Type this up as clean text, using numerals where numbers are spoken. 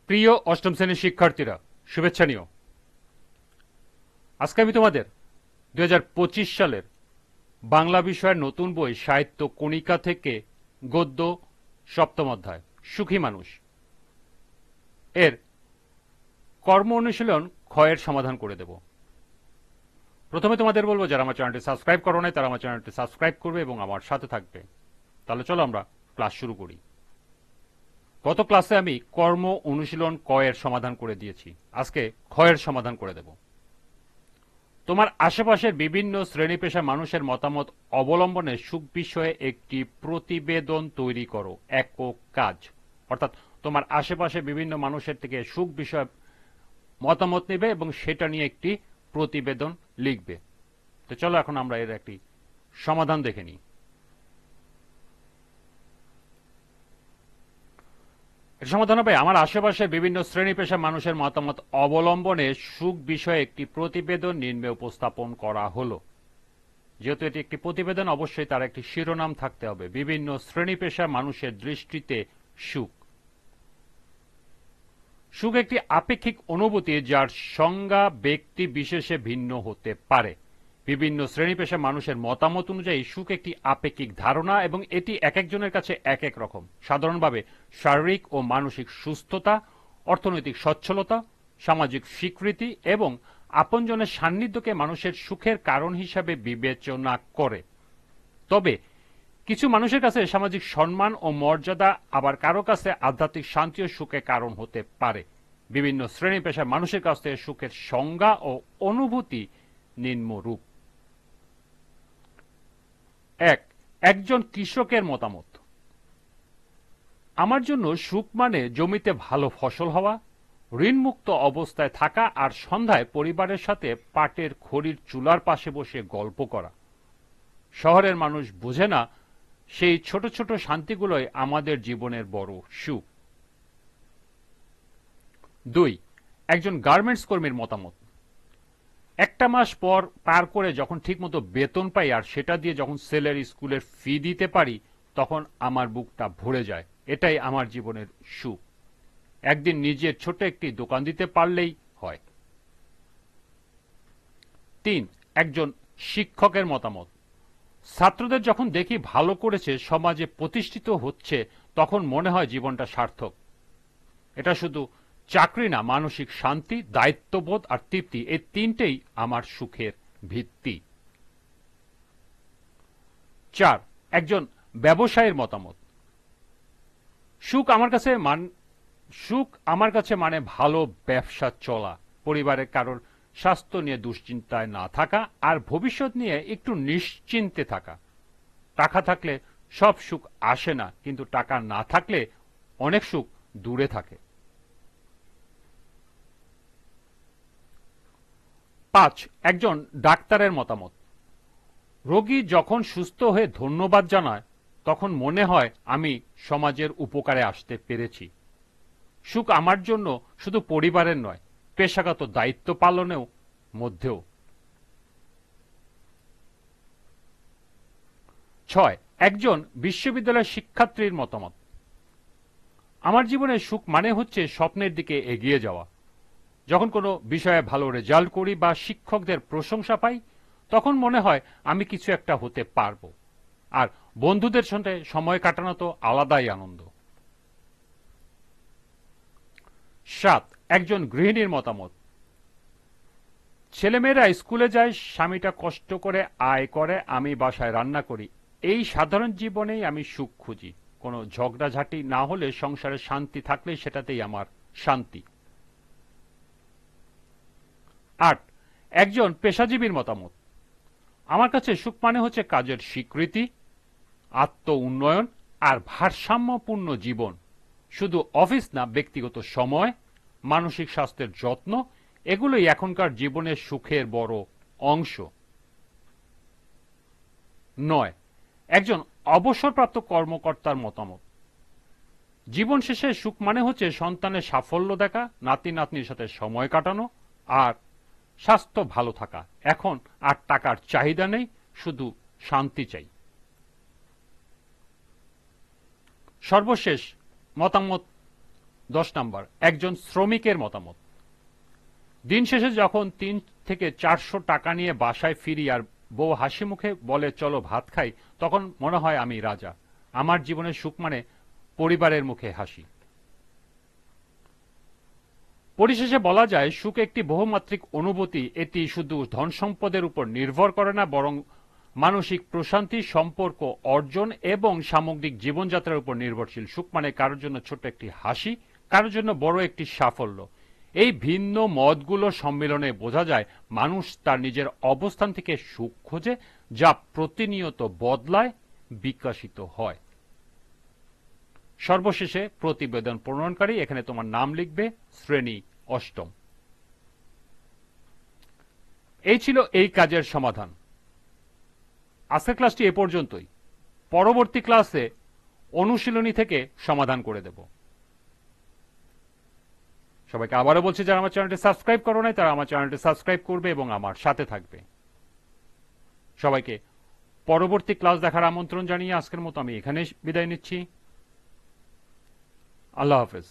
প্রিয় অষ্টম শ্রেণীর শিক্ষার্থীরা, শুভেচ্ছা নিও। আজকে আমি তোমাদের 2025 সালের বাংলা বিষয়ের নতুন বই সাহিত্য কণিকা থেকে গদ্য সপ্তম অধ্যায় সুখী মানুষ এর কর্ম অনুশীলন ক্ষয়ের সমাধান করে দেব। প্রথমে তোমাদের বলবো, যারা আমার চ্যানেলটি সাবস্ক্রাইব করো নাই তারা আমার চ্যানেলটি সাবস্ক্রাইব করবে এবং আমার সাথে থাকবে। তাহলে চলো আমরা ক্লাস শুরু করি। গত ক্লাসে আমি কর্ম অনুশীলন কয়ের সমাধান করে দিয়েছি, আজকে ক্ষয়ের সমাধান করে দেব। তোমার আশেপাশের বিভিন্ন শ্রেণী পেশা মানুষের মতামত অবলম্বনে সুখ বিষয়ে একটি প্রতিবেদন তৈরি করো। একক কাজ, অর্থাৎ তোমার আশেপাশে বিভিন্ন মানুষের থেকে সুখ বিষয়ে মতামত নেবে এবং সেটা নিয়ে একটি প্রতিবেদন লিখবে। তো চলো এখন আমরা এর একটি সমাধান দেখে নিই। এর সমাধান হবে, আমার আশেপাশে বিভিন্ন শ্রেণী পেশা মানুষের মতামত অবলম্বনে সুখ বিষয়ে একটি প্রতিবেদন নিম্নে উপস্থাপন করা হলো। যেহেতু এটি একটি প্রতিবেদন, অবশ্যই তার একটি শিরোনাম থাকতে হবে, বিভিন্ন শ্রেণী পেশা মানুষের দৃষ্টিতে সুখ। সুখ একটি আপেক্ষিক অনুভূতি যার সংজ্ঞা ব্যক্তি বিশেষে ভিন্ন হতে পারে। বিভিন্ন শ্রেণী পেশা মানুষের মতামত অনুযায়ী সুখ একটি আপেক্ষিক ধারণা এবং এটি এক একজনের কাছে এক এক রকম। সাধারণভাবে শারীরিক ও মানসিক সুস্থতা, অর্থনৈতিক সচ্ছলতা, সামাজিক স্বীকৃতি এবং আপনজনের সান্নিধ্যকে মানুষের সুখের কারণ হিসাবে বিবেচনা করে। তবে কিছু মানুষের কাছে সামাজিক সম্মান ও মর্যাদা আবার কারো কাছে আধ্যাত্মিক শান্তি ও সুখের কারণ হতে পারে। বিভিন্ন শ্রেণী পেশার মানুষের কাছ থেকে সুখের সংজ্ঞা ও অনুভূতি নিম্নরূপ। একজন কৃষকের মতামত। আমার জন্য সুখ মানে জমিতে ভালো ফসল হওয়া, ঋণমুক্ত অবস্থায় থাকা আর সন্ধ্যায় পরিবারের সাথে পাটের খড়ির চুলার পাশে বসে গল্প করা। শহরের মানুষ বোঝে না সেই ছোট ছোট শান্তিগুলোই আমাদের জীবনের বড় সুখ। 2. একজন গার্মেন্টস কর্মীর মতামত। একটা মাস পর পার করে যখন ঠিকমতো বেতন পাই আর সেটা দিয়ে যখন ছেলের স্কুলের ফি দিতে পারি, তখন আমার বুকটা ভরে যায়। এটাই আমার জীবনের সুখ। একদিন নিজের ছোট একটি দোকান দিতে পারলেই হয়। 3. একজন শিক্ষকের মতামত। ছাত্রদের যখন দেখি ভালো করেছে, সমাজে প্রতিষ্ঠিত হচ্ছে, তখন মনে হয় জীবনটা সার্থক। এটা শুধু চাকরি না, মানসিক শান্তি, দায়িত্ববোধ আর তৃপ্তি, এই তিনটেই আমার সুখের ভিত্তি। 4. একজন ব্যবসায়ীর মতামত। সুখ আমার কাছে মানে ভালো ব্যবসা চলা, পরিবারের কারোর স্বাস্থ্য নিয়ে দুশ্চিন্তায় না থাকা আর ভবিষ্যৎ নিয়ে একটু নিশ্চিন্তে থাকা। টাকা থাকলে সব সুখ আসে না, কিন্তু টাকা না থাকলে অনেক সুখ দূরে থাকে। 5. একজন ডাক্তারের মতামত। রোগী যখন সুস্থ হয়ে ধন্যবাদ জানায়, তখন মনে হয় আমি সমাজের উপকারে আসতে পেরেছি। সুখ আমার জন্য শুধু পরিবারের নয়, পেশাগত দায়িত্ব পালনেও মধ্যেও। 6. একজন বিশ্ববিদ্যালয়ের শিক্ষার্থীর মতামত। আমার জীবনের সুখ মানে হচ্ছে স্বপ্নের দিকে এগিয়ে যাওয়া। যখন কোনো বিষয়ে ভালো রেজাল্ট করি বা শিক্ষকদের প্রশংসা পাই, তখন মনে হয় আমি কিছু একটা হতে পারবো। আর বন্ধুদের সঙ্গে সময় কাটানো তো আলাদাই আনন্দ। 7. একজন গৃহিণীর মতামত। ছেলেমেয়েরা স্কুলে যায়, স্বামীটা কষ্ট করে আয় করে, আমি বাসায় রান্না করি। এই সাধারণ জীবনেই আমি সুখ খুঁজি। কোনো ঝগড়াঝাটি না হলে, সংসারে শান্তি থাকলে সেটাতেই আমার শান্তি। 8. একজন পেশাজীবীর মতামত। আমার কাছে সুখ মানে হচ্ছে কাজের স্বীকৃতি, আত্ম উন্নয়ন আর ভারসাম্যপূর্ণ জীবন। শুধু অফিস না, ব্যক্তিগত সময়, মানসিক স্বাস্থ্যের যত্ন, এগুলোই এখনকার জীবনের সুখের বড় অংশ। 9. একজন অবসরপ্রাপ্ত কর্মকর্তার মতামত। জীবন শেষে সুখ মানে হচ্ছে সন্তানের সাফল্য দেখা, নাতি নাতনির সাথে সময় কাটানো আর স্বাস্থ্য ভালো থাকা। এখন আর টাকার চাহিদা নেই, শুধু শান্তি চাই। সর্বশেষ মতামত 10 নাম্বার, একজন শ্রমিকের মতামত। দিন শেষে যখন 3 থেকে 400 টাকা নিয়ে বাসায় ফিরি আর বউ হাসি মুখে বলে চলো ভাত খাই, তখন মনে হয় আমি রাজা। আমার জীবনের সুখ মানে পরিবারের মুখে হাসি। পরিশেষে বলা যায় সুখ একটি বহুমাত্রিক অনুভূতি। এটি শুধু ধন সম্পদের উপর নির্ভর করে না, বরং মানসিক প্রশান্তি, সম্পর্ক অর্জন এবং সামগ্রিক জীবনযাত্রার উপর নির্ভরশীল। সুখ মানে কারোর জন্য ছোট একটি হাসি, কারোর জন্য বড় একটি সাফল্য। এই ভিন্ন মতগুলোর সম্মিলনে বোঝা যায় মানুষ তার নিজের অবস্থান থেকে সুখ খোঁজে, যা প্রতিনিয়ত বদলায়, বিকশিত হয়। সর্বশেষে প্রতিবেদন প্রণয়নকারী, এখানে তোমার নাম লিখবে, শ্রেণী অষ্টম। এই ছিল এই কাজের সমাধান। আজকের ক্লাসটি এ পর্যন্তই। পরবর্তী ক্লাসে অনুশীলনী থেকে সমাধান করে দেব। সবাইকে আবারও বলছি, যারা আমার চ্যানেলটি সাবস্ক্রাইব করো নাই তারা আমার চ্যানেলটি সাবস্ক্রাইব করবে এবং আমার সাথে থাকবে। সবাইকে পরবর্তী ক্লাস দেখার আমন্ত্রণ জানিয়ে আজকের মতো আমি এখানে বিদায় নিচ্ছি। আল্লাহ হাফেজ।